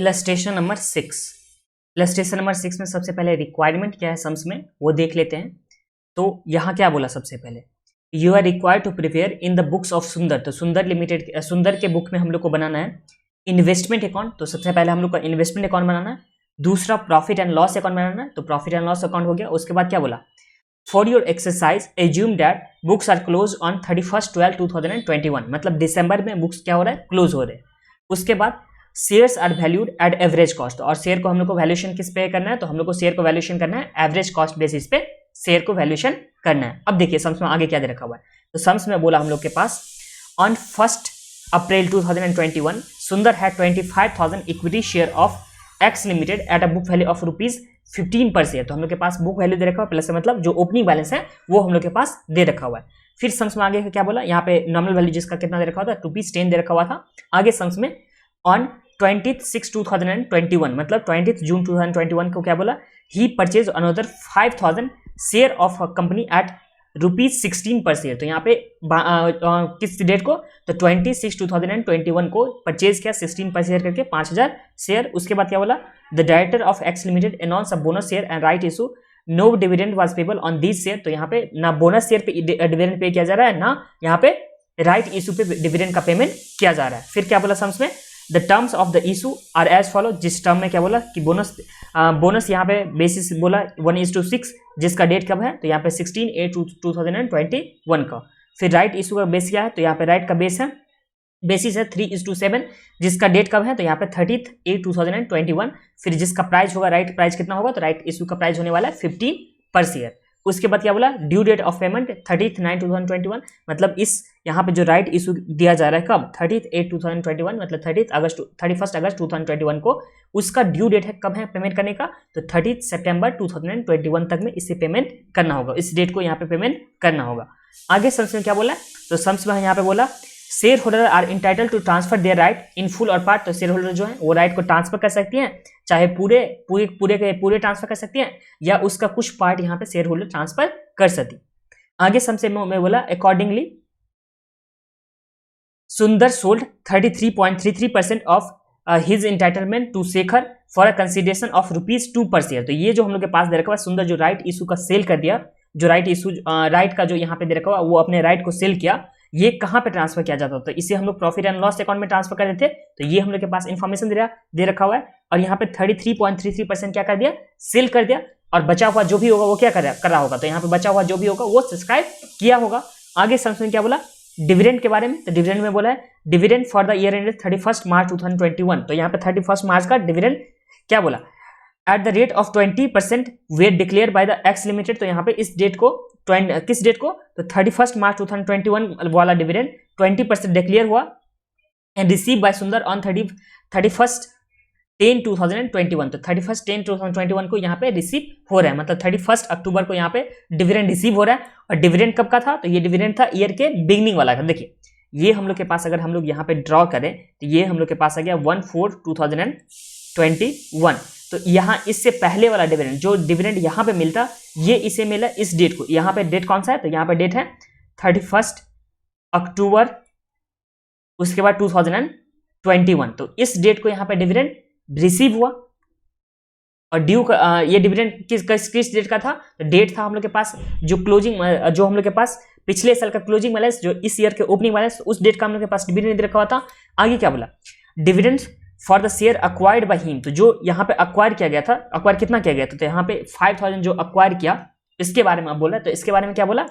Illustration number 6। Illustration number 6 में सबसे पहले रिक्वायरमेंट क्या है सम्स में वो देख लेते हैं। तो यहाँ क्या बोला सबसे पहले, you are required to prepare in the books of Sundar. तो सुंदर लिमिटेड, सुंदर के बुक में हम लोग को बनाना है इन्वेस्टमेंट अकाउंट। तो सबसे पहले हम लोग को इन्वेस्टमेंट अकाउंट बनाना है। दूसरा प्रॉफिट एंड लॉस अकाउंट बनाना है, तो प्रॉफिट एंड लॉस अकाउंट हो गया। उसके बाद क्या बोला, for your exercise assume that books are close on 31/12/2021। मतलब दिसंबर में बुक्स क्या हो रहा है, क्लोज हो रहे हैं। उसके बाद shares are valued at average cost, और शेयर को हम लोग को वैल्यूएशन किस पे करना है, तो हम लोग को शेयर को वैल्यूएशन करना है एवरेज कॉस्ट बेसिस पे शेयर को वैल्यूएशन करना है। अब देखिए सम्स में आगे क्या दे रखा हुआ है। तो सम्स में बोला हम लोग के पास ऑन 1 अप्रैल 2021 सुंदर had 25,000 equity share of X limited at a book value of ₹15 पर शेयर। तो हम लोग के पास बुक वैल्यू दे रखा हुआ, प्लस मतलब जो ओपनिंग बैलेंस है वो हम लोग के पास दे रखा हुआ है। फिर सम्स में आगे क्या बोला, यहाँ पे नॉमिनल वैल्यू जिसका कितना दे रखा हुआ था, ₹10 दे रखा हुआ था। आगे सम्स में ऑन 20/6/2021 मतलब 20 जून 2021 को क्या बोला, he purchase another 5,000 share of company at ₹16 per share. तो यहाँ पे किस डेट को, तो 26/6/2021 को परचेज किया 16 पर शेयर करके 5,000 शेयर। उसके बाद क्या बोला, the director of X limited announce a bonus share and right issue, no dividend was payable on this share. तो यहाँ पे ना बोनस शेयर पे डिविडेंड पे किया जा रहा है, ना यहाँ पे राइट इशू पे डिविडेंड का पेमेंट किया जा रहा है। फिर क्या बोला सम्स में, the terms of the issue are as follow. जिस टर्म में क्या बोला कि बोनस यहाँ पे बेसिस बोला 1:6, जिसका डेट कब है, तो यहाँ पे 16/8/2021 का। फिर राइट इशू का बेस क्या है, तो यहाँ पे राइट का बेसिस है 3:7, जिसका डेट कब है, तो यहाँ पे 30/8/2021। फिर जिसका प्राइस होगा, राइट प्राइस कितना होगा, तो राइट इशू का प्राइस होने वाला है 15 पर शेयर। उसके बाद क्या बोला, ड्यू डेट ऑफ पेमेंट 30/9/2021। मतलब इस यहाँ पे जो राइट इशू दिया जा रहा है कब, 30/8/2021 मतलब 31 अगस्त 2021 को उसका ड्यू डेट है, कब है पेमेंट करने का, तो 30 सितंबर 2021 तक में इसे पेमेंट करना होगा, इस डेट को यहाँ पे पेमेंट करना होगा। आगे सम्स में क्या बोला, तो सम्स में यहाँ पे बोला share holder are entitle to transfer their right in full और पार्ट। तो शेयर होल्डर जो है वो राइट को ट्रांसफर कर सकती हैं, चाहे पूरे ट्रांसफर कर सकती हैं, या उसका कुछ पार्ट यहाँ पे शेयर होल्डर ट्रांसफर कर सकती। आगे सम्स में बोला accordingly Sundar sold 33.33% of his entitlement to Shekhar for a consideration of ₹2 per share. तो ये जो हम लोग के पास दे रखा हुआ सुंदर जो राइट इशू का सेल कर दिया, जो राइट का जो यहाँ पे दे रखा हुआ वो अपने राइट को सेल किया, ये कहाँ पे ट्रांसफर किया जाता है, तो इसे हम लोग प्रॉफिट एंड लॉस अकाउंट में ट्रांसफर कर देते। तो ये हम लोग के पास इन्फॉर्मेशन दे रखा हुआ है, और यहाँ पे 33.33% क्या कर दिया, सेल कर दिया, और बचा हुआ जो भी होगा वो क्या कर रहा होगा, तो यहाँ पे बचा हुआ जो भी होगा वो सब्सक्राइब किया होगा। आगे सम्स में क्या बोला, डिविडेंड के बारे में, तो डिविडेंड में बोला है dividend for the year ended 31 मार्च 2021। तो यहाँ पे 31 मार्च का डिविडेंड क्या बोला, at the rate of 20% wet declare by the X limited. तो यहाँ पे इस डेट को किस डेट को, तो 31 मार्च 2021 वाला डिविडेंड 20% डिक्लेयर हुआ एंड रिसीव बाय सुंदर ऑन 31/10/2021। तो 31/10/2021 को यहाँ पे रिसीव हो रहा है, मतलब 31 अक्टूबर को यहाँ पे डिविडेंड रिसीव हो रहा है। और डिविडेंड कब का था, तो ये डिविडेंड था ईयर के बिगनिंग वाला था। देखिए ये हम लोग के पास अगर हम लोग यहाँ पे ड्रॉ करें तो ये हम लोग के पास आ गया 1/4/2021। तो यहाँ इससे पहले वाला डिविडेंड, जो डिविडेंड यहाँ पे मिलता, ये इसे मिला इस डेट को। यहाँ पे डेट कौन सा है, तो यहाँ पे डेट है 31 अक्टूबर उसके बाद 2021। तो इस डेट को यहाँ पे डिविडेंड रिसीव हुआ, और ड्यू ये डिविडेंड किस डेट का था, तो डेट था हम लोग के पास जो हम लोग के पास पिछले साल का क्लोजिंग बैलेंस, जो इस ईयर के ओपनिंग बैलेंस, उस डेट का हम लोग के पास डिविडेंड रखा हुआ था। आगे क्या बोला, dividend for the share acquired by him. तो जो यहाँ पे अक्वायर किया गया था, अक्वायर कितना किया गया था, तो यहाँ पे 5,000 जो अक्वायर किया, इसके बारे में अब बोला। तो इसके बारे में क्या बोला,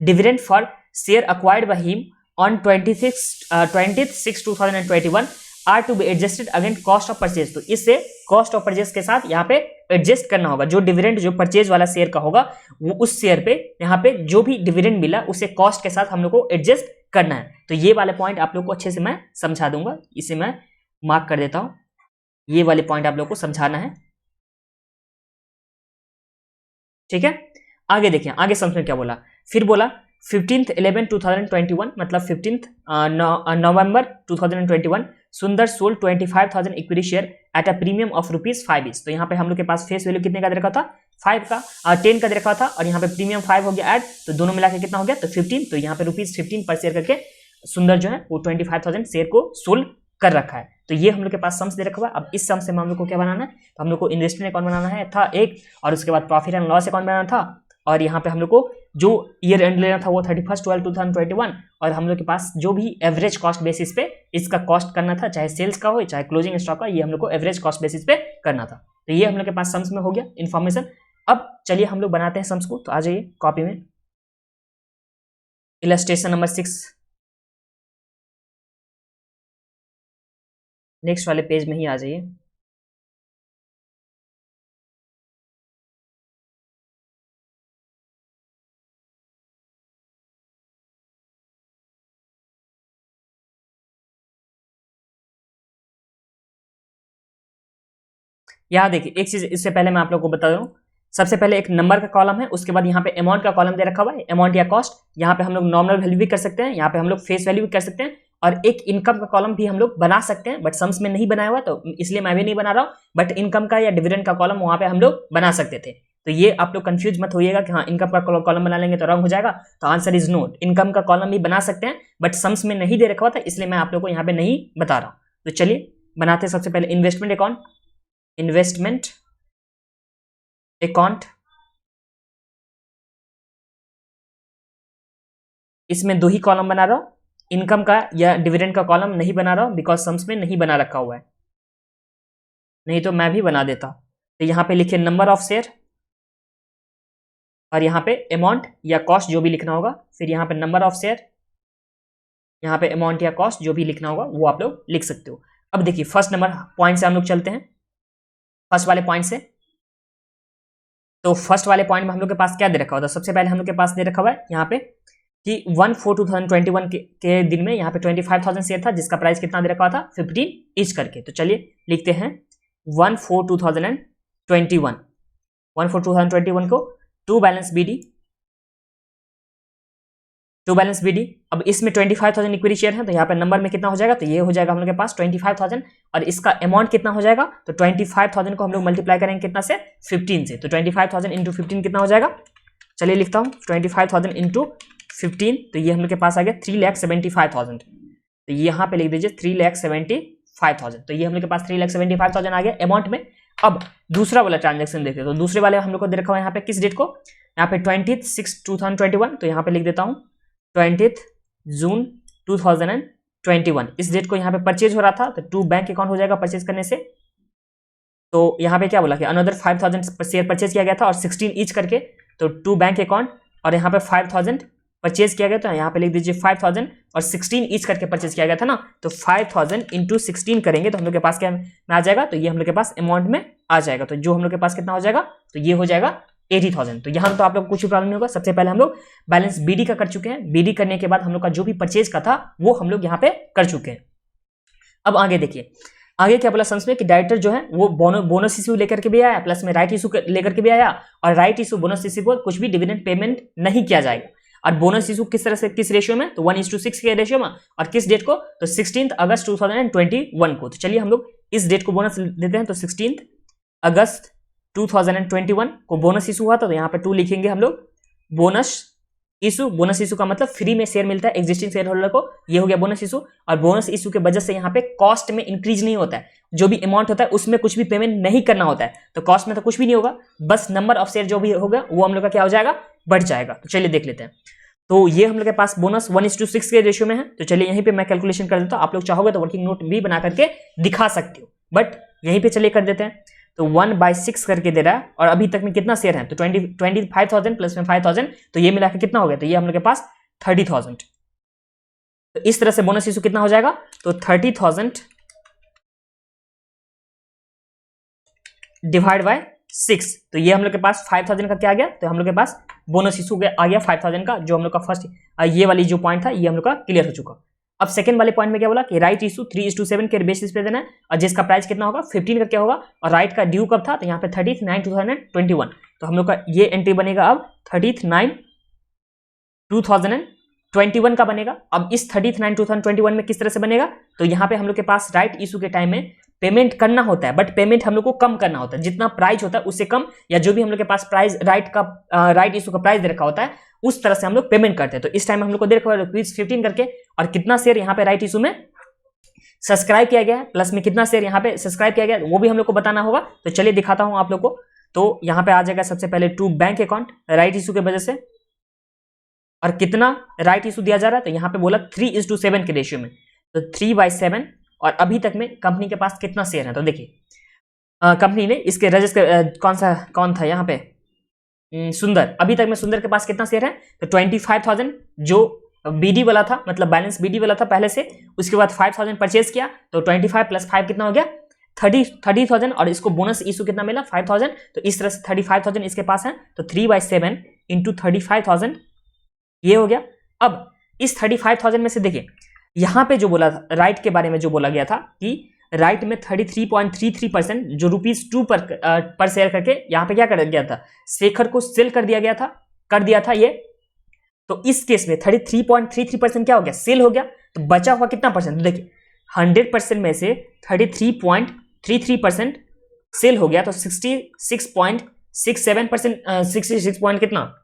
dividend for share acquired by him on 20/6/2021 are to be adjusted again cost of purchase. तो इससे कॉस्ट ऑफ परचेज के साथ यहाँ पे एडजस्ट करना होगा। जो डिविडेंड जो परचेज वाला शेयर का होगा, वो उस शेयर पे यहाँ पे जो भी डिविडेंड मिला उसे कॉस्ट के साथ हम लोग को एडजस्ट करना है। तो ये वाले पॉइंट आप लोग को अच्छे से मैं समझा दूंगा, इसे मैं मार्क कर देता हूं। ये वाले पॉइंट आप लोग को समझाना है, ठीक है। आगे देखिए, आगे सम्स में क्या बोला, फिर बोला 15/11/2021 मतलब 15 नवंबर 2021 सुंदर sold 25,000 equity share at a premium of ₹5 each. तो यहाँ पे हम लोग के पास फेस वैल्यू कितने का दे रखा था, 5 का, 10 का दे रखा था, और यहाँ पे प्रीमियम 5 हो गया ऐड, तो दोनों मिला के कितना हो गया, तो 15। तो यहाँ पे ₹15 पर शेयर करके सुंदर जो है वो 25,000 शेयर को सोल्ड कर रखा है। तो ये हम लोग के पास सम्स दे रखा हुआ है। अब इस सम से हम लोग को क्या बनाना है, तो हम लोग को इन्वेस्टमेंट अकाउंट बनाना है था एक, और उसके बाद प्रॉफिट एंड लॉस अकाउंट बनाना था, और यहाँ पे हम लोग को जो ईयर एंड लेना था वो 31/12/2021, और हम लोग के पास जो भी एवरेज कॉस्ट बेसिस पे इसका कॉस्ट करना था, चाहे सेल्स का हो चाहे क्लोजिंग स्टॉक का, ये हम लोग को एवरेज कॉस्ट बेसिस पे करना था। तो ये हम लोग के पास सम्स में हो गया इन्फॉर्मेशन। अब चलिए हम लोग बनाते हैं सम्स को। तो आ जाइए कॉपी में, इलस्ट्रेशन नंबर 6 नेक्स्ट वाले पेज में ही आ जाइए। यहाँ देखिए एक चीज इससे पहले मैं आप लोगों को बता दूं, सबसे पहले एक नंबर का कॉलम है, उसके बाद यहाँ पे अमाउंट का कॉलम दे रखा हुआ है, अमाउंट या कॉस्ट। यहाँ पे हम लोग नॉमिनल वैल्यू भी कर सकते हैं, यहाँ पे हम लोग फेस वैल्यू भी कर सकते हैं, और एक इनकम का कॉलम भी हम लोग बना सकते हैं, बट सम्स में नहीं बनाया हुआ तो इसलिए मैं भी नहीं बना रहा हूँ। बट इनकम का या डिविडेंड का कॉलम वहां पे हम लोग बना सकते थे। तो ये आप लोग कंफ्यूज मत होइएगा कि हाँ इनकम का कॉलम बना लेंगे तो रॉन्ग हो जाएगा। तो आंसर इज नो, इनकम का कॉलम भी बना सकते हैं, बट सम्स में नहीं दे रखा हुआ था, इसलिए मैं आप लोग को यहाँ पे नहीं बता रहा हूँ। तो चलिए बनाते हैं। सबसे पहले इन्वेस्टमेंट अकाउंट, इन्वेस्टमेंट अकाउंट, इसमें दो ही कॉलम बना रहा हूं, इनकम का या डिविडेंड का कॉलम नहीं बना रहा हूं बिकॉज सम्स में नहीं बना रखा हुआ है, नहीं तो मैं भी बना देता। तो यहां पे लिखिए नंबर ऑफ शेयर, और यहां पे अमाउंट या कॉस्ट जो भी लिखना होगा, फिर यहां पे नंबर ऑफ शेयर, यहां पे अमाउंट या कॉस्ट जो भी लिखना होगा वो आप लोग लिख सकते हो। अब देखिए फर्स्ट नंबर पॉइंट से हम लोग चलते हैं, फर्स्ट वाले पॉइंट से। तो फर्स्ट वाले पॉइंट में हम लोग के पास क्या दे रखा हुआ था, सबसे पहले हम लोग के पास दे रखा हुआ है यहाँ पे कि 1/4/2021 के दिन में यहाँ पे 25,000 शेयर था, जिसका प्राइस कितना दे रखा हुआ था 15 ईच करके। तो चलिए लिखते हैं 1/4/2021, 1/4/2021 को टू बैलेंस बीडी। अब इसमें 25,000 इक्विटी शेयर है, तो यहाँ पे नंबर में कितना हो जाएगा, तो ये हो जाएगा हम लोग के पास 25,000, और इसका अमाउंट कितना हो जाएगा, तो 25,000 को हम लोग मल्टीप्लाई करेंगे कितना से, 15 से। तो 25,000 इंटू 15 कितना हो जाएगा, चलिए लिखता हूँ 25,000 इंटू 15, तो ये हम लोग के पास आ गया 3,75,000। तो यहाँ पे लिख दीजिए 3,75,000। तो ये हम लोग के पास 3,75,000 आ गया अमाउंट में। अब दूसरा वाला ट्रांजेक्शन देखते हैं। तो दूसरे वाले हम लोग को दे रखा हुआ है यहाँ पे किस डेट को, यहाँ पे 20/6/2021, तो यहाँ पे लिख देता हूँ 20 जून 2021। इस डेट को यहाँ पे परचेज हो रहा था, तो टू बैंक अकाउंट हो जाएगा परचेज करने से। तो यहाँ पे क्या बोला कि अनदर 5,000 शेयर परचेज किया गया था और 16 ईच करके, तो टू बैंक अकाउंट, और यहाँ पे 5,000 परचेज किया गया था, यहाँ पे लिख दीजिए 5,000 और 16 ईच करके परचेज किया गया था ना। तो 5,000 इंटू 16 करेंगे तो हम लोग के पास क्या में आ जाएगा, तो ये हम लोग के पास अमाउंट में आ जाएगा। तो जो हम लोग के पास कितना हो जाएगा, तो ये हो जाएगा 80,000। तो यहाँ तो आप लोग कुछ भी प्रॉब्लम नहीं होगा। सबसे पहले हम लोग बैलेंस बीडी का कर चुके हैं, बीडी करने के बाद हम लोग का जो भी परचेज का था वो हम लोग यहाँ पे कर चुके हैं। अब आगे देखिए, आगे क्या बोला सम्स में कि डायरेक्टर जो है वो बोनस इशू लेकर के भी आया, प्लस में राइट इशू लेकर के भी आया, और राइट इशू बोनस इशू को कुछ भी डिविडेंड पेमेंट नहीं किया जाएगा। और बोनस इशू किस तरह से, किस रेशियो में, तो 1:6 के रेशियो में, और किस डेट को, तो 16 अगस्त 2021 को। तो चलिए हम लोग इस डेट को बोनस देते हैं। तो 16 अगस्त 2021 को बोनस इशू हुआ था, तो यहाँ पे 2 लिखेंगे हम लोग बोनस इशू। बोनस इशू का मतलब फ्री में शेयर मिलता है एग्जिस्टिंग शेयर होल्डर को, ये हो गया बोनस इशू। और बोनस इशू के वजह से यहाँ पे कॉस्ट में इंक्रीज नहीं होता है, जो भी अमाउंट होता है उसमें कुछ भी पेमेंट नहीं करना होता है, तो कॉस्ट में तो कुछ भी नहीं होगा, बस नंबर ऑफ शेयर जो भी होगा वो हम लोग का क्या हो जाएगा, बढ़ जाएगा। तो चलिए देख लेते हैं। तो ये हम लोग के पास बोनस 1:6 के रेशियो में है। तो चलिए यहीं पे मैं कैलकुलेशन कर देता हूँ, आप लोग चाहोगे तो वर्किंग नोट भी बना करके दिखा सकते हो, बट यहीं पे चलिए कर देते हैं। तो 1/6 करके दे रहा है, और अभी तक में कितना शेयर है, तो 25,000 प्लस में 5,000, तो ये मिला के कितना हो गया, तो ये हम लोग के पास 30,000। तो इस तरह से बोनस इशू कितना हो जाएगा, तो 30,000 डिवाइड बाय 6, तो ये हम लोग के पास 5,000 का क्या आ गया, तो हम लोग के पास बोनस इशू आ गया 5,000 का, जो हम लोग का फर्स्ट ये वाली जो पॉइंट था ये हम लोग का क्लियर हो चुका। अब सेकंड वाले पॉइंट में क्या बोला कि राइट इशू 3:7 के बेसिस पे देना है, और जिसका प्राइस कितना होगा 15 का क्या होगा, और राइट का ड्यू कब था, तो यहाँ पे 30/9/2021। तो हम लोग का ये एंट्री बनेगा अब 30/9/2021 का बनेगा। अब इस 30/9/2021 में किस तरह से बनेगा, तो यहाँ पे हम लोग के पास राइट इशू के टाइम में पेमेंट करना होता है, बट पेमेंट हम लोग को कम करना होता है, जितना प्राइस होता है उससे कम, या जो भी हम लोग के पास प्राइस राइट इशू का प्राइस दे रखा होता है उस तरह से हम लोग पेमेंट करते हैं। तो इस टाइम हम लोग को दे रखा है ₹15 करके, और कितना शेयर यहाँ पे राइट इशू में सब्सक्राइब किया गया है, प्लस में कितना शेयर यहाँ पे सब्सक्राइब किया गया है वो भी हम लोग को बताना होगा। तो चलिए दिखाता हूँ आप लोग को। तो यहाँ पे आ जाएगा सबसे पहले to bank account right issue के वजह से, और कितना राइट इशू दिया जा रहा है, तो यहाँ पे बोला 3:7 के रेशियो में, तो 3/7। और अभी तक में कंपनी के पास कितना शेयर है, तो देखिए कंपनी ने इसके रजिस्टर कौन था यहाँ पे, सुंदर, अभी तक में सुंदर के पास कितना शेयर है, तो 25,000 जो बीडी वाला था, मतलब बैलेंस बीडी वाला था पहले से, उसके बाद 5,000 परचेज किया, तो 25 + 5 कितना हो गया 30,000, और इसको बोनस इशू कितना मिला 5,000, तो इस तरह से 35,000 इसके पास है। तो 3/7 × 35,000 ये हो गया। अब इस 35,000 में से देखिए यहाँ पे जो बोला था राइट के बारे में, जो बोला गया था कि राइट में 33.33% जो ₹2 पर शेयर करके यहाँ पे क्या कर दिया था, शेखर को सेल कर दिया था ये। तो इस केस में 33.33% क्या हो गया, सेल हो गया। तो बचा हुआ कितना परसेंट, तो देखिए 100% में से 33.33% सेल हो गया, तो 66.67% 66 पॉइंट कितना,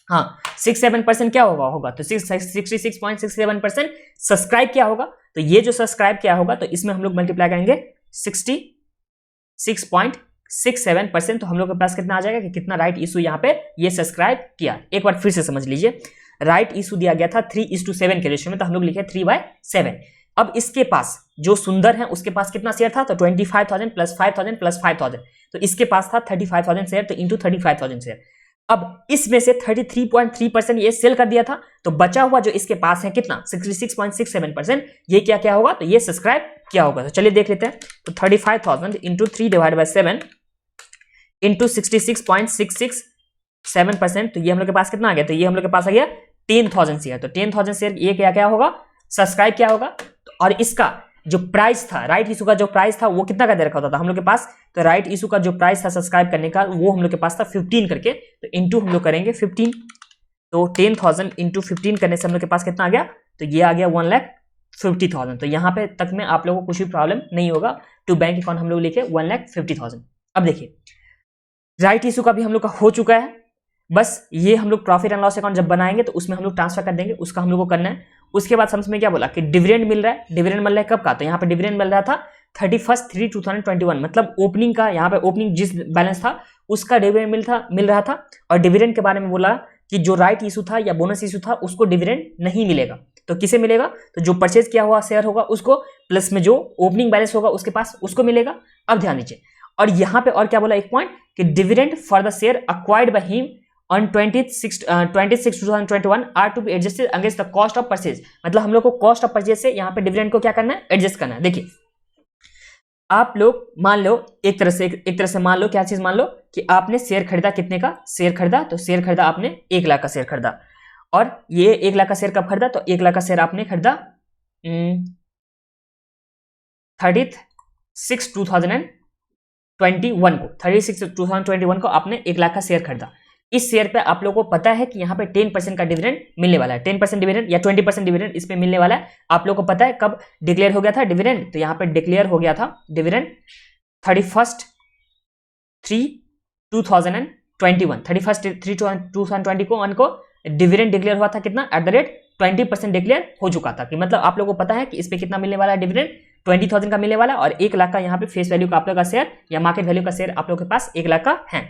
हाँ 67% क्या होगा तो 66.67% सब्सक्राइब किया होगा। तो ये जो सब्सक्राइब किया होगा तो इसमें हम लोग मल्टीप्लाई करेंगे 66.67%, तो हम लोग के पास कितना आ जाएगा कि कितना राइट इशू यहाँ पे ये सब्सक्राइब किया। एक बार फिर से समझ लीजिए, राइट इशू दिया गया था 3:7 के रेशियो में, तो हम लोग लिखे 3/7। अब इसके पास जो सुंदर है उसके पास कितना शेयर था, तो 25,000 + 5,000 + 5,000, तो इसके पास था 35,000 शेयर, तो इंटू 35,000 शेयर। अब इसमें से 33.3% ये सेल कर दिया था, तो बचा हुआ जो इसके पास है कितना 66.67%, ये क्या होगा, तो ये सब्सक्राइब क्या होगा। तो चलिए देख लेते हैं। तो 35,000 × 3/7 × 66.667%, तो ये हम लोग के पास कितना आ गया, तो ये हम लोग के पास आ गया 10,000 शेयर। तो 10,000 शेयर ये क्या होगा, सब्सक्राइब क्या होगा। तो और इसका जो प्राइस था, राइट इशू का जो प्राइस था वो कितना का दे रखा होता था हम लोग के पास, तो राइट इशू का जो प्राइस था सब्सक्राइब करने का वो हम लोग के पास था 15 करके, तो इंटू हम लोग करेंगे 15। तो 10,000 × 15 करने से हम लोग के पास कितना आ गया, तो ये आ गया 1,50,000। तो यहाँ पे तक में आप लोगों को कुछ भी प्रॉब्लम नहीं होगा। टू बैंक अकाउंट हम लोग लिखे 1,50,000। अब देखिए राइट इशू का भी हम लोग का हो चुका है, बस ये हम लोग प्रॉफिट एंड लॉस अकाउंट जब बनाएंगे तो उसमें हम लोग ट्रांसफर कर देंगे, उसका हम लोग को करना है। उसके बाद समझ में क्या बोला कि डिविडेंड मिल रहा है। डिविडेंड मिल रहा है कब का, तो यहाँ पे डिविडेंड मिल रहा था 31/3/2021, मतलब ओपनिंग का, यहाँ पे ओपनिंग जिस बैलेंस था उसका डिविडेंड मिल रहा था। और डिविडेंड के बारे में बोला कि जो राइट इशू था या बोनस इशू था उसको डिविडेंड नहीं मिलेगा, तो किसे मिलेगा, तो जो परचेज किया हुआ शेयर होगा उसको, प्लस में जो ओपनिंग बैलेंस होगा उसके पास उसको मिलेगा। अब ध्यान दीजिए, और यहाँ पे और क्या बोला एक पॉइंट कि dividend for the share acquired by him on 26/2021 are to be adjusted against the cost of purchase, मतलब हम लोग को कॉस्ट ऑफ परचेज से यहाँ पे डिविडेंड को क्या करना है, एडजस्ट करना है। देखिए आप लोग मान लो एक तरह से मान लो, क्या चीज मान लो कि आपने शेयर खरीदा, कितने का शेयर खरीदा, तो शेयर खरीदा आपने 1 लाख का शेयर खरीदा, और ये 1 लाख का शेयर कब खरीदा, तो 1 लाख का शेयर आपने खरीदा 36/2021 को आपने 1 लाख का शेयर खरीदा। इस शेयर पे आप लोगों को पता है कि यहाँ पे 10% का डिविडेंड मिलने वाला है, 10% डिविडेंड या 20% डिविडेंड इस पे मिलने वाला है। आप लोगों को पता है कब डिक्लेयर हो गया था डिविडेंड, तो यहाँ पे डिक्लेयर हो गया था डिविडेंड 31/3/2021 को डिविडेंड डिक्लेयर हुआ था कितना, @20% डिक्लेयर हो चुका था, कि मतलब आप लोगों को पता है कि इस पे कितना मिलने वाला है डिविडेंड, 20,000 का मिलने वाला, और 1 लाख का यहाँ पे फेस वैल्यू का आप लोग का शेयर या मार्केट वैल्यू का शेयर आप लोग के पास 1 लाख का है,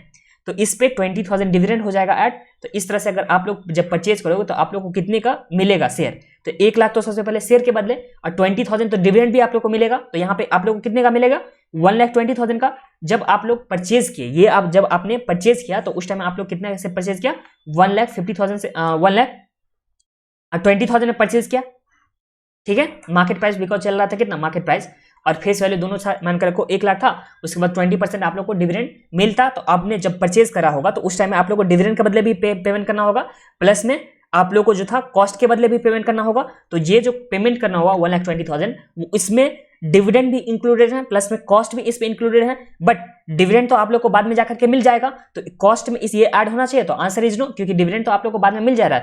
तो इस पे 20,000 डिविडेंड हो जाएगा ऐड। तो इस तरह से अगर आप लोग जब परचेज करोगे तो आप लोग को कितने का मिलेगा शेयर, तो 1 लाख तो सबसे पहले शेयर के बदले, और 20,000 तो डिविडेंड भी आप लोग को मिलेगा, तो यहाँ पे आप लोग को कितने का मिलेगा 1,20,000 का। जब आप लोग परचेज किए, ये आप जब आपने परचेज किया तो उस टाइम आप लोग कितने से परचेज किया, 1,50,000 से 1,20,000 में परचेज किया, ठीक है। मार्केट प्राइस बिकॉज चल रहा था कितना, मार्केट प्राइस और फेस वैल्यू दोनों मान कर रखो 1 लाख था, उसके बाद 20% आप लोग को डिविडेंड मिलता, तो आपने जब परचेज करा होगा तो उस टाइम में आप लोग को डिविडेंड के बदले भी पेमेंट करना होगा, प्लस में आप लोग को जो था कॉस्ट के बदले भी पेमेंट करना होगा। तो ये जो पेमेंट करना होगा 1,20,000 इसमें डिविडेंड भी इंक्लूडेड है, प्लस में कॉस्ट भी इसमें इंक्लूडेड है, बट डिविडेंड तो आप लोग को बाद में जाकर के मिल जाएगा, तो कॉस्ट में इस ये ऐड होना चाहिए, तो आंसर इज नो, क्योंकि डिविडेंड तो आप लोग को बाद में मिल जा रहा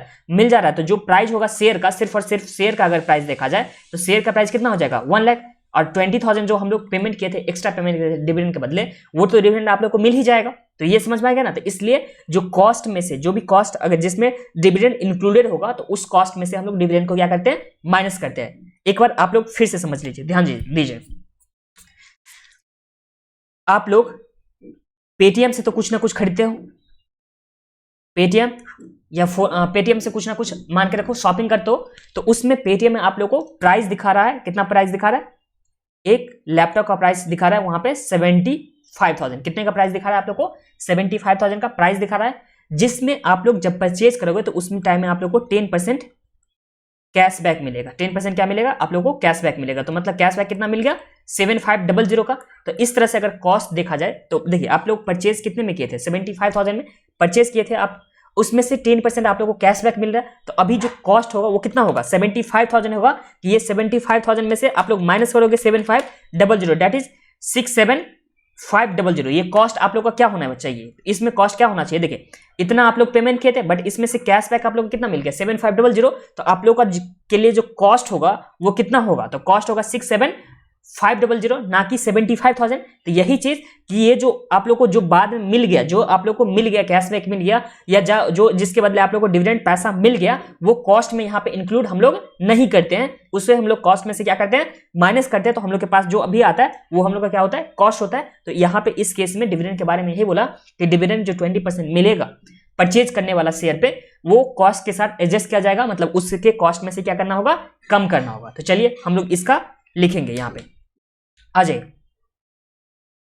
है। तो जो प्राइस होगा शेयर का, सिर्फ और सिर्फ शेयर का अगर प्राइस देखा जाए तो शेयर का प्राइस कितना हो जाएगा 1 लाख, और 20,000 जो हम लोग पेमेंट किए थे, एक्स्ट्रा पेमेंट किए थे डिविडेंड के बदले, वो तो डिविडेंड आप लोग को मिल ही जाएगा। तो ये समझ में आ गया ना। तो इसलिए जो कॉस्ट में से, जो भी कॉस्ट अगर जिसमें डिविडेंड इंक्लूडेड होगा, तो उस कॉस्ट में से हम लोग डिविडेंड को क्या करते हैं, माइनस करते हैं। एक बार आप लोग फिर से समझ लीजिए, ध्यान दीजिए। आप लोग पेटीएम से तो कुछ ना कुछ खरीदते हो, पेटीएम या पेटीएम से कुछ ना कुछ मान के रखो शॉपिंग करते हो, तो उसमें पेटीएम में आप लोग को प्राइस दिखा रहा है, कितना प्राइस दिखा रहा है, एक लैपटॉप का प्राइस दिखा रहा है वहां पे 75,000। कितने का प्राइस दिखा रहा है आप लोग को, 75,000 का प्राइस दिखा रहा है, जिसमें आप लोग जब परचेज करोगे तो उसमें टाइम में आप लोग को 10% कैशबैक मिलेगा। 10% क्या मिलेगा आप लोग को, कैशबैक मिलेगा। तो मतलब कैशबैक कितना मिल गया, 7500 का। तो इस तरह से अगर कॉस्ट देखा जाए तो देखिए, आप लोग परचेज कितने में किए थे, 75,000 में परचेज किए थे आप, उसमें से 10% आप लोग को कैशबैक मिल रहा है। तो अभी जो कॉस्ट होगा वो कितना होगा, 75,000 होगा। कि ये 75,000 में से आप लोग माइनस करोगे 7500, दैट इज 67,500। ये कॉस्ट आप लोग का क्या होना चाहिए, इसमें कॉस्ट क्या होना चाहिए, देखिए इतना आप लोग पेमेंट किए थे, बट इसमें से कैशबैक आप लोग को कितना मिल गया, 7500। तो आप लोग का के लिए जो कॉस्ट होगा वो कितना होगा, तो कॉस्ट होगा 67,500, ना कि 75,000। तो यही चीज कि ये जो आप लोग को जो बाद में मिल गया, जो आप लोग को मिल गया कैशबैक मिल गया, या जो जिसके बदले आप लोग को डिविडेंड पैसा मिल गया, वो कॉस्ट में यहाँ पे इंक्लूड हम लोग नहीं करते हैं। उससे हम लोग कॉस्ट में से क्या करते हैं, माइनस करते हैं। तो हम लोग के पास जो अभी आता है वो हम लोग का क्या होता है, कॉस्ट होता है। तो यहाँ पे इस केस में डिविडेंड के बारे में यही बोला कि डिविडेंड जो 20% मिलेगा परचेज करने वाला शेयर पे, वो कॉस्ट के साथ एडजस्ट किया जाएगा, मतलब उसके कॉस्ट में से क्या करना होगा, कम करना होगा। तो चलिए हम लोग इसका लिखेंगे, यहाँ पे आ जाइए।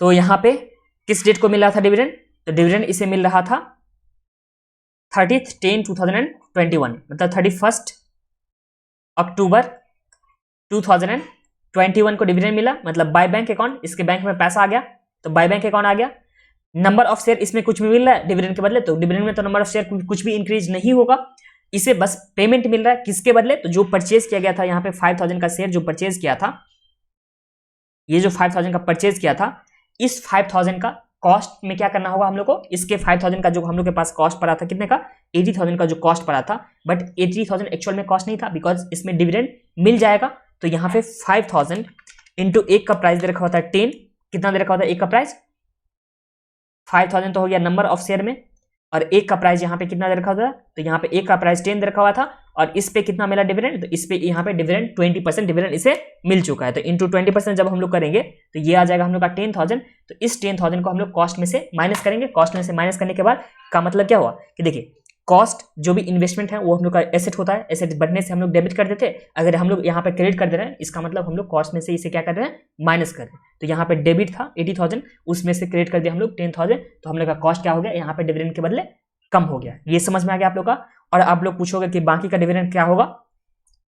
तो यहां पे किस डेट को मिल रहा था डिविडेंड, तो डिविडेंड इसे मिल रहा था 30/10/2021, मतलब 31 अक्टूबर 2021 को डिविडेंड मिला, मतलब बाय बैंक अकाउंट, इसके बैंक में पैसा आ गया तो बाय बैंक अकाउंट आ गया। नंबर ऑफ शेयर इसमें कुछ भी मिल रहा है डिविडेंड के बदले, तो डिविडेंड में तो नंबर ऑफ शेयर कुछ भी इंक्रीज नहीं होगा, इसे बस पेमेंट मिल रहा है किसके बदले, तो जो परचेज किया गया था यहाँ पे 5,000 का शेयर जो परचेज किया था, ये जो 5,000 का परचेज किया था, इस 5,000 का कॉस्ट में क्या करना होगा हम लोग को, इसके 5,000 का जो हम लोग के पास कॉस्ट पड़ा था, कितने का, 80,000 का जो कॉस्ट पड़ा था, बट 80,000 एक्चुअल में कॉस्ट नहीं था, बिकॉज इसमें डिविडेंड मिल जाएगा। तो यहाँ पे 5,000 इंटू एक का प्राइस दे रखा होता है 10, कितना दे रखा होता है एक का प्राइस, 5,000 तो हो गया नंबर ऑफ शेयर में, और एक का प्राइस यहाँ पे कितना दे रखा था, तो यहाँ पे एक का प्राइस 10 दे रखा हुआ था, और इस पे कितना मिला डिविडेंड, तो इस पे यहाँ पे डिविडेंड 20% डिविडेंड इसे मिल चुका है। तो इंटू 20% जब हम लोग करेंगे तो ये आ जाएगा हम लोग का 10,000। तो इस 10,000 को हम लोग कॉस्ट में से माइनस करेंगे, कॉस्ट में से माइनस करने के बाद का मतलब क्या हुआ कि देखिए, कॉस्ट जो भी इन्वेस्टमेंट है वो हम लोग का एसेट होता है, एसेट बढ़ने से हम लोग डेबिट कर देते हैं, अगर हम लोग यहाँ पे क्रेडिट कर दे रहे हैं, इसका मतलब हम लोग कॉस्ट में से इसे क्या कर रहे हैं, माइनस कर रहे हैं। तो यहाँ पे डेबिट था 80,000, उसमें से क्रेडिट कर दिया हम लोग 10,000, तो हम लोग का कॉस्ट क्या हो गया, यहाँ पे डिविडेंड के बदले कम हो गया। ये समझ में आ गया आप लोग का। और आप लोग पूछोगे कि बाकी का डिविडेंड क्या होगा,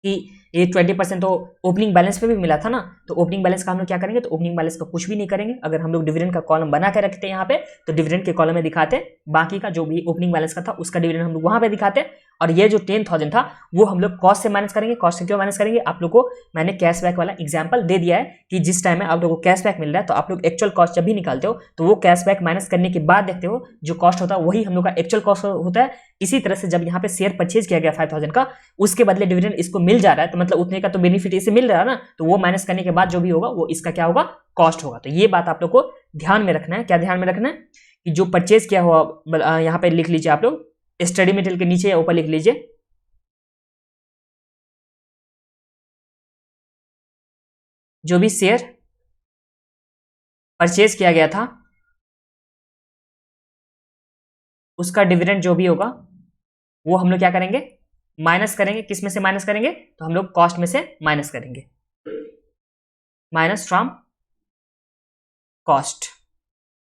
कि ये 20% तो ओपनिंग बैलेंस पे भी मिला था ना, तो ओपनिंग बैलेंस का हम लोग क्या करेंगे, तो ओपनिंग बैलेंस का कुछ भी नहीं करेंगे। अगर हम लोग डिविडेंड का कॉलम बना के रखते हैं यहाँ पे, तो डिविडेंड के कॉलम में दिखाते, बाकी का जो भी ओपनिंग बैलेंस का था उसका डिविडेंड हम लोग वहां पे दिखाते। और ये जो 10,000 था वो हम लोग कॉस्ट से माइनस करेंगे। कॉस्ट से क्यों माइनस करेंगे, आप लोग को मैंने कैशबैक वाला एग्जांपल दे दिया है कि जिस टाइम में आप लोगों को कैशबैक मिल रहा है, तो आप लोग एक्चुअल कॉस्ट जब भी निकालते हो तो वो कैशबैक माइनस करने के बाद देखते हो जो कॉस्ट होता है वही हम लोग का एक्चुअल कॉस्ट होता है। इसी तरह से जब यहाँ पे शेयर परचेज किया गया 5,000 का, उसके बदले डिविडेंड इसको मिल जा रहा है, तो मतलब उतने का तो बेनिफिट इसे मिल रहा है ना, तो वो माइनस करने के बाद जो भी होगा वो इसका क्या होगा, कॉस्ट होगा। तो ये बात आप लोग को ध्यान में रखना है। क्या ध्यान में रखना है कि जो परचेज किया हुआ, यहाँ पे लिख लीजिए आप लोग, स्टडी मटेरियल के नीचे या ऊपर लिख लीजिए, जो भी शेयर परचेज किया गया था उसका डिविडेंड जो भी होगा वो हम लोग क्या करेंगे, माइनस करेंगे। किस में से माइनस करेंगे, तो हम लोग कॉस्ट में से माइनस करेंगे, माइनस फ्रॉम कॉस्ट।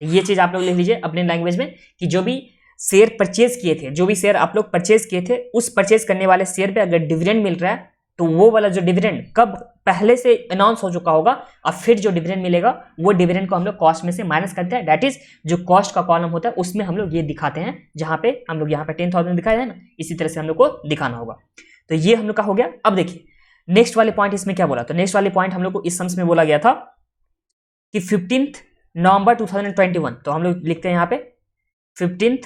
ये चीज आप लोग लिख लीजिए अपने लैंग्वेज में कि जो भी शेयर परचेज किए थे, जो भी शेयर आप लोग परचेज किए थे, उस परचेज करने वाले शेयर पे अगर डिविडेंड मिल रहा है तो वो वाला जो डिविडेंड कब पहले से अनाउंस हो चुका होगा, और फिर जो डिविडेंड मिलेगा वो डिविडेंड को हम लोग कॉस्ट में से माइनस करते हैं। दैट इज जो कॉस्ट का कॉलम होता है उसमें हम लोग ये दिखाते हैं, जहां पे हम लोग यहाँ पे 10,000 दिखाया है ना, इसी तरह से हम लोग को दिखाना होगा। तो ये हम लोग का हो गया। अब देखिए नेक्स्ट वाले पॉइंट इसमें क्या बोला, तो नेक्स्ट वाले पॉइंट हम लोग को इस सम्स में बोला गया था कि 15 नवंबर 2021, तो हम लोग लिखते हैं यहाँ पे 15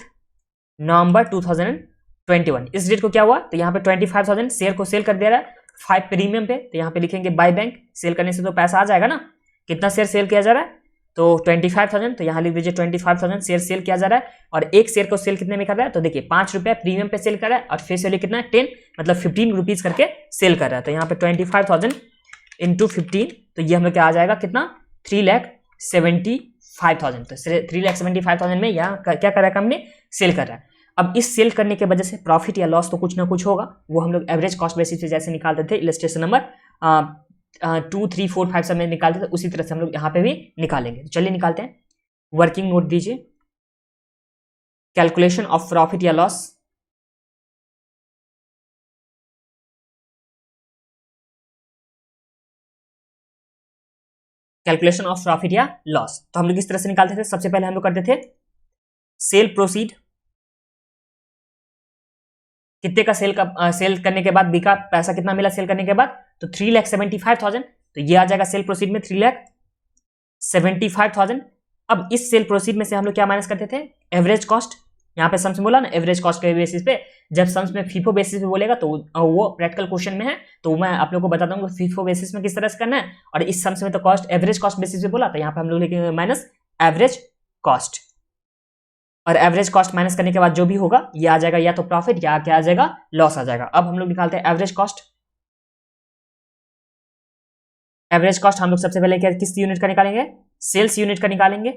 नवंबर 2021, इस डेट को क्या हुआ, तो यहाँ पे 25,000 शेयर को सेल कर दे रहा है 5 प्रीमियम पे, तो यहाँ पे लिखेंगे बाय बैंक, सेल करने से तो पैसा आ जाएगा ना, कितना शेयर सेल किया जा रहा है, तो 25,000, तो यहाँ लिख दीजिए 25,000 शेयर सेल किया जा रहा है। और एक शेयर को सेल कितने में कर रहा है, तो देखिए 5 रुपये प्रीमियम पे सेल कर रहा है और फेस वैल्यू कितना है 10, मतलब 15 रुपीज करके सेल कर रहा है। तो यहाँ पे 25,000 इंटू 15, तो ये हम लोग क्या आ जाएगा कितना, 3,75,000। तो 3,75,000 में यहाँ क्या कर रहा है कंपनी, सेल कर रहा है। अब इस सेल करने की वजह से प्रॉफिट या लॉस तो कुछ ना कुछ होगा, वो हम लोग एवरेज कॉस्ट बेसिस पे जैसे निकालते थे इलस्ट्रेशन नंबर 2, 3, 4, 5 सब में निकालते थे, उसी तरह से हम लोग यहाँ पे भी निकालेंगे। तो चलिए निकालते हैं। वर्किंग नोट दीजिए, कैलकुलेशन ऑफ प्रॉफिट या लॉस। कैलकुलेशन ऑफ प्रॉफिट या लॉस तो हम लोग इस तरह से निकालते थे। सबसे पहले हम लोग करते थे सेल प्रोसीड, कितने का सेल करने के बाद बिका, पैसा कितना मिला सेल करने के बाद, तो 3,75,000। तो ये आ जाएगा सेल प्रोसीड में 3,75,000। अब इस सेल प्रोसीड में से हम लोग क्या माइनस करते थे, एवरेज कॉस्ट। यहाँ पे सम्स में बोला ना एवरेज कॉस्ट के बेसिस पे, जब सम्स में फीफो बेसिस पे बोलेगा तो वो प्रैक्टिकल क्वेश्चन में है, तो मैं आप लोग को बताता हूँ फीफो बेसिस में किस तरह से करना है। और इस सम्स में तो कॉस्ट एवरेज कॉस्ट बेसिस पे बोला, तो यहाँ पे हम लोग लिखेंगे माइनस एवरेज कॉस्ट। और एवरेज कॉस्ट माइनस करने के बाद जो भी होगा ये आ जाएगा या तो प्रॉफिट या क्या आ जाएगा, लॉस आ जाएगा। अब हम लोग निकालते हैं एवरेज कॉस्ट। एवरेज कॉस्ट हम लोग सबसे पहले क्या किस यूनिट का निकालेंगे, सेल्स यूनिट का निकालेंगे।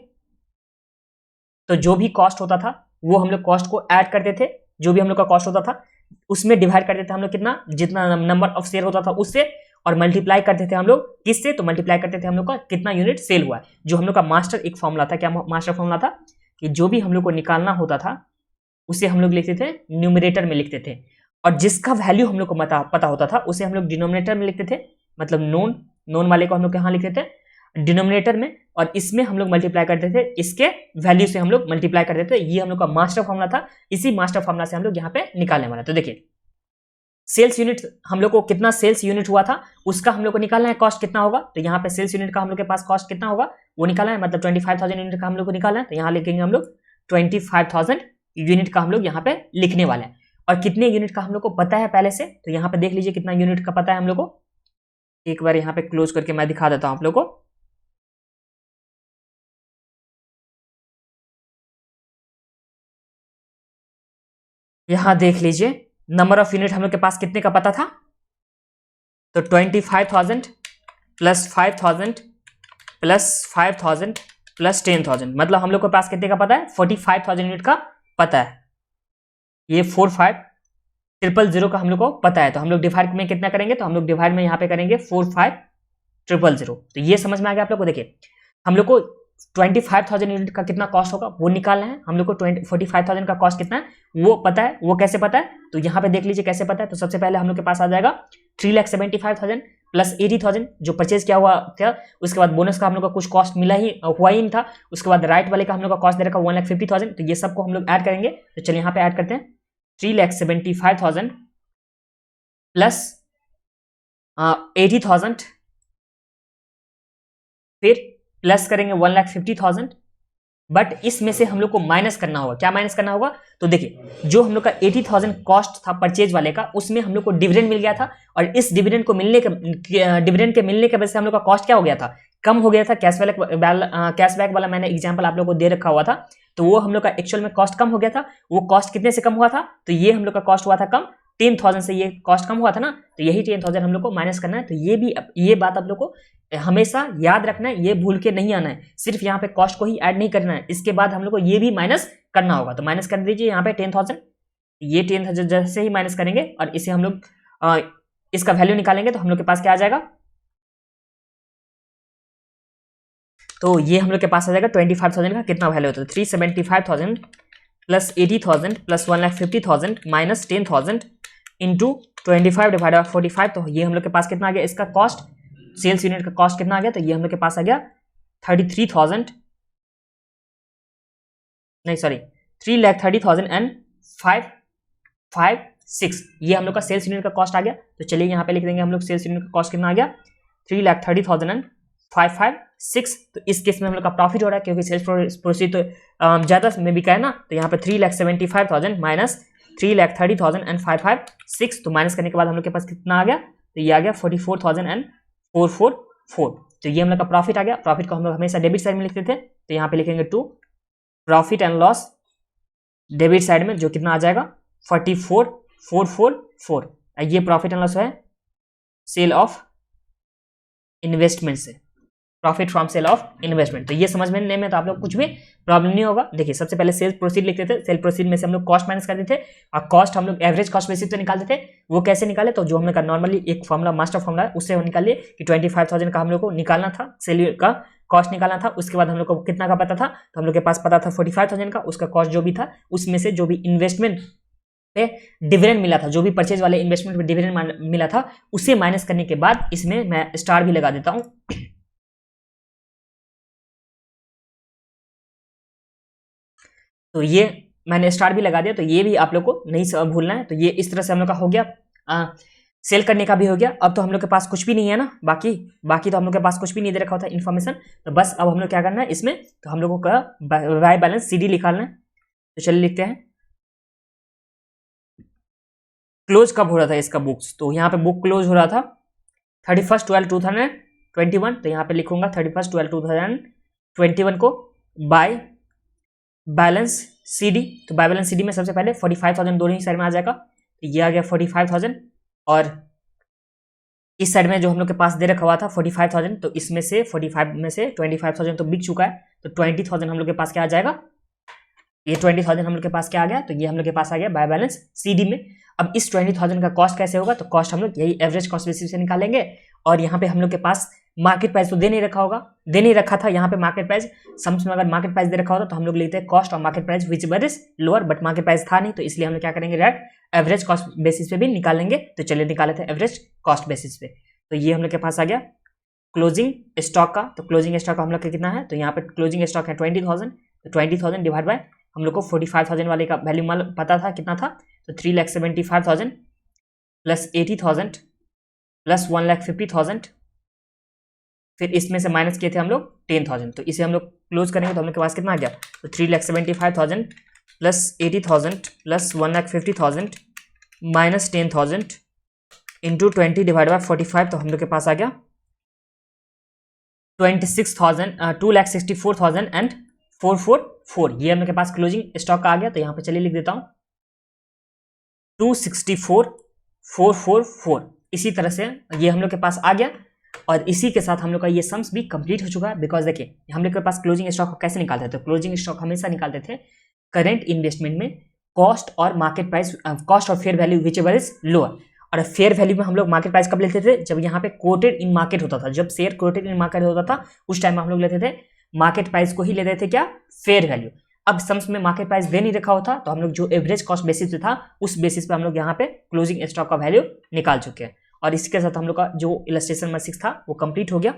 तो जो भी कॉस्ट होता था वो हम लोग कॉस्ट को ऐड करते थे, जो भी हम लोग का कॉस्ट होता था उसमें डिवाइड करते थे हम लोग कितना, जितना नंबर ऑफ शेयर होता था उससे, और मल्टीप्लाई करते थे हम लोग किससे, तो मल्टीप्लाई करते थे हम लोग का कितना यूनिट सेल हुआ है। जो हम लोग का मास्टर एक फॉर्मूला था, क्या मास्टर फॉर्मूला था कि जो भी हम लोग को निकालना होता था उसे हम लोग लिखते थे न्यूमरेटर में लिखते थे, और जिसका वैल्यू हम लोग को पता होता था उसे हम लोग डिनोमिनेटर में लिखते थे, मतलब नोन वाले को हम लोग यहाँ लिखते थे डिनोमिनेटर में, और इसमें हम लोग मल्टीप्लाई करते थे, इसके वैल्यू से हम लोग मल्टीप्लाई करते थे। ये हम लोग का मास्टर फॉर्मूला था, इसी मास्टर फॉर्मूला से हम लोग यहाँ पे निकालने वाला। तो देखिए सेल्स यूनिट हम लोग को कितना सेल्स यूनिट हुआ था उसका हम लोग को निकालना है, कॉस्ट कितना होगा, तो यहाँ पे सेल्स यूनिट का हम लोग के पास कॉस्ट कितना होगा वो निकालना है, मतलब 25,000 यूनिट का हम लोग को निकालना है। तो यहाँ लिखेंगे हम लोग 25,000 यूनिट का हम लोग यहाँ पे लिखने वाले हैं। और कितने यूनिट का हम लोग को पता है पहले से, तो यहाँ पे देख लीजिए कितना यूनिट का पता है हम लोग को। एक बार यहाँ पे क्लोज करके मैं दिखा देता हूं आप लोग को। यहां देख लीजिए नंबर ऑफ यूनिट हम लोग के पास कितने का पता था, तो 25,000 प्लस 5,000 प्लस 5,000 प्लस 10,000, मतलब हम लोग के पास कितने का पता है, 45,000 यूनिट का पता है। ये 45,000 का हम लोग को पता है, तो हम लोग डिवाइड में कितना करेंगे, तो हम लोग डिवाइड में यहाँ पे करेंगे 45,000। तो ये समझ में आ गया आप लोग को। देखिए हम लोग को 25,000 यूनिट का कितना कॉस्ट होगा वो निकालना है, हम लोग को 45,000 का कॉस्ट कितना है वो पता है। वो कैसे पता है, तो यहाँ पे देख लीजिए कैसे पता है। तो सबसे पहले हम लोग के पास आ जाएगा 3,75,000 प्लस 80,000 जो परचेज किया हुआ था, उसके बाद बोनस का हम लोग का कुछ कॉस्ट हुआ ही नहीं था, उसके बाद राइट वाले का हम लोग का कॉस्ट दे रखा 1,50,000। तो ये सबको हम लोग ऐड करेंगे। तो चलिए यहाँ पे ऐड करते हैं 3,75,000 प्लस 80,000, फिर प्लस करेंगे 1,50,000, बट इसमें से हम लोग को माइनस करना होगा। क्या माइनस करना होगा, तो देखिए जो हम लोग का 80,000 कॉस्ट था परचेज वाले का, उसमें हम लोग को डिविडेंड मिल गया था, और इस डिविडेंड के मिलने के वजह से हम लोग का कॉस्ट क्या हो गया था, कम हो गया था। कैशबैक वाला मैंने एग्जांपल आप लोग को दे रखा हुआ था, तो वो हम लोग का एक्चुअल में कॉस्ट कम हो गया था। वो कॉस्ट कितने से कम हुआ था, तो ये हम लोग का कॉस्ट हुआ था कम 10,000 से, ये कॉस्ट कम हुआ था ना, तो यही 10,000 हम लोग को माइनस करना है। तो ये बात आप लोग को हमेशा याद रखना है, ये भूल के नहीं आना है। सिर्फ यहाँ पे कॉस्ट को ही ऐड नहीं करना है, इसके बाद हम लोग को ये भी माइनस करना होगा। तो माइनस कर दीजिए यहाँ पे 10,000, ये 10,000 जैसे ही माइनस करेंगे और इसे हम लोग इसका वैल्यू निकालेंगे, तो हम लोग के पास क्या आ जाएगा, तो ये हम लोग के पास आ जाएगा 25,000 का कितना वैल्यू होता है, 375,000 plus 80,000 plus 1,50,000 minus 10,000 into 25 divide by 45। तो ये हम लोग के पास कितना आ गया, इसका कॉस्ट सेल्स यूनिट का कॉस्ट कितना आ गया, तो ये हम लोग के पास आ गया 3,30,000 एंड 556। ये हम लोग का सेल्स यूनिट का कॉस्ट आ गया। तो चलिए यहाँ पे लिख देंगे हम लोग सेल्स यूनिट का कॉस्ट कितना आ गया, 3,30,000 एंड 556। तो इस केस में हम लोग का प्रॉफिट हो रहा है, क्योंकि सेल्स प्रोसीड तो ज्यादा में बिका है ना। तो यहाँ पे 3,75,000 माइनस 3,30,000 एंड 556, तो माइनस करने के बाद हम लोग के पास कितना आ गया, तो ये आ गया 44,444। तो ये हम लोग का प्रॉफिट आ गया। प्रॉफिट को हम लोग हमेशा डेबिट साइड में लिखते थे, तो यहाँ पे लिखेंगे to profit and loss debit side में, जो कितना आ जाएगा 44,444। ये प्रॉफिट एंड लॉस है सेल ऑफ इन्वेस्टमेंट से, profit from sale of investment. तो ये समझ में नहीं में तो आप लोग कुछ भी प्रॉब्लम नहीं होगा। देखिए सबसे पहले सेल्स प्रोसीड लिखते थे, सेल प्रोसीड में से हम लोग कॉस्ट माइनस करते थे और कॉस्ट हम लोग एवरेज कॉस्ट बेसिस पे निकालते थे। वो कैसे निकाले, तो जो हम लोग का नॉर्मली एक फॉर्मूला मास्टर फॉर्मूला है उससे निकालिए कि 25,000 का हम लोग को निकालना था, सेल का कॉस्ट निकालना था। उसके बाद हम लोग को कितना का पता था, तो हम लोग के पास पता था 45,000 का, उसका कॉस्ट जो भी था उसमें से जो भी इन्वेस्टमेंट पे डिविडेंड मिला था, जो भी परचेज वाले इन्वेस्टमेंट पे डिविडेंड मिला था उसे माइनस करने के बाद इसमें मैं स्टार भी लगा देता हूं। तो ये मैंने स्टार भी लगा दिया, तो ये भी आप लोग को नहीं भूलना है। तो ये इस तरह से हम लोग का हो गया, सेल करने का भी हो गया। अब तो हम लोग के पास कुछ भी नहीं है ना, बाकी तो हम लोग के पास कुछ भी नहीं दे रखा होता इन्फॉर्मेशन। तो बस अब हम लोग क्या करना है इसमें, तो हम लोगों का वाई बैलेंस CD निकालना है। तो चलिए लिखते हैं क्लोज कब हो रहा था इसका बुक्स, तो यहाँ पे बुक क्लोज हो रहा था 31/12/2021। तो यहाँ पे लिखूंगा 31/12/2021 को बाय बैलेंस CD। तो बाय बैलेंस CD में सबसे पहले 45,000 दोनों ही साइड में आ जाएगा, तो ये आ गया 45,000 और इस साइड में जो हम लोग के पास दे रखा हुआ था 45,000, तो इसमें से 45 में से 25,000 तो बिक चुका है, तो 20,000 हम लोग के पास क्या आ जाएगा, ये 20,000 हम लोग के पास क्या आ गया, तो ये हम लोग के पास आ गया बाय बैलेंस CD में। अब इस 20,000 का कॉस्ट कैसे होगा, तो कॉस्ट हम लोग यही एवरेज कॉस्ट बेसिस से निकालेंगे। और यहाँ पे हम लोग के पास मार्केट प्राइस तो दे नहीं रखा था यहाँ पे मार्केट प्राइस। सम्स में अगर मार्केट प्राइस दे रखा होता तो हम लोग लेते हैं कॉस्ट और market price which were is lower, but market price था नहीं, तो इसलिए हम लोग क्या करेंगे डायरेक्ट एवरेज कॉस्ट बेसिस पे भी निकालेंगे। तो चलिए निकाले थे एवरेज कॉस्ट बेसिस पे। तो ये हम लोग के पास आ गया क्लोजिंग स्टॉक का। तो क्लोजिंग स्टॉक का हम लोग का कितना है, तो यहाँ पे क्लोजिंग स्टॉक है 20,000, तो 20,000 डिवाइड बाय हम लोग को 45,000 वाले का वैल्यू पता था कितना था, तो 3,75,000 प्लस 80,000 प्लस 1,50,000, फिर इसमें से माइनस किए थे हम लोग 10,000। तो इसे हम लोग क्लोज करेंगे तो हम लोग के पास कितना आ गया, तो 3,75,000 plus 80,000 plus 1,50,000 minus 10,000 into 20 divide by 45। तो हम लोग के पास आ गया 2,64,444। ये हम लोग के पास क्लोजिंग स्टॉक का आ गया। तो यहाँ पे चलिए लिख देता हूँ 264,444। इसी तरह से ये हम लोग के पास आ गया और इसी के साथ हम लोग का ये सम्स भी कंप्लीट हो चुका है। बिकॉज देखिए हम लोग के पास क्लोजिंग स्टॉक को कैसे निकालते थे, तो क्लोजिंग स्टॉक हमेशा निकालते थे करेंट इन्वेस्टमेंट में कॉस्ट और मार्केट प्राइस, कॉस्ट और fair value which ever is lower. और फेयर वैल्यू में हम लोग मार्केट प्राइस कब लेते थे, जब यहाँ पे कोटेड इन मार्केट होता था, जब शेयर कोटेड इन मार्केट होता था उस टाइम में हम लोग लेते थे मार्केट प्राइस को ही लेते थे क्या, फेयर वैल्यू। अब सम्स में मार्केट प्राइस दे नहीं रखा होता, तो हम लोग जो एवरेज कॉस्ट बेसिस पे था उस बेसिस पे हम लोग यहाँ पे क्लोजिंग स्टॉक का वैल्यू निकाल चुके हैं। और इसके साथ हम लोग का जो इलस्ट्रेशन में 6 था वो कंप्लीट हो गया।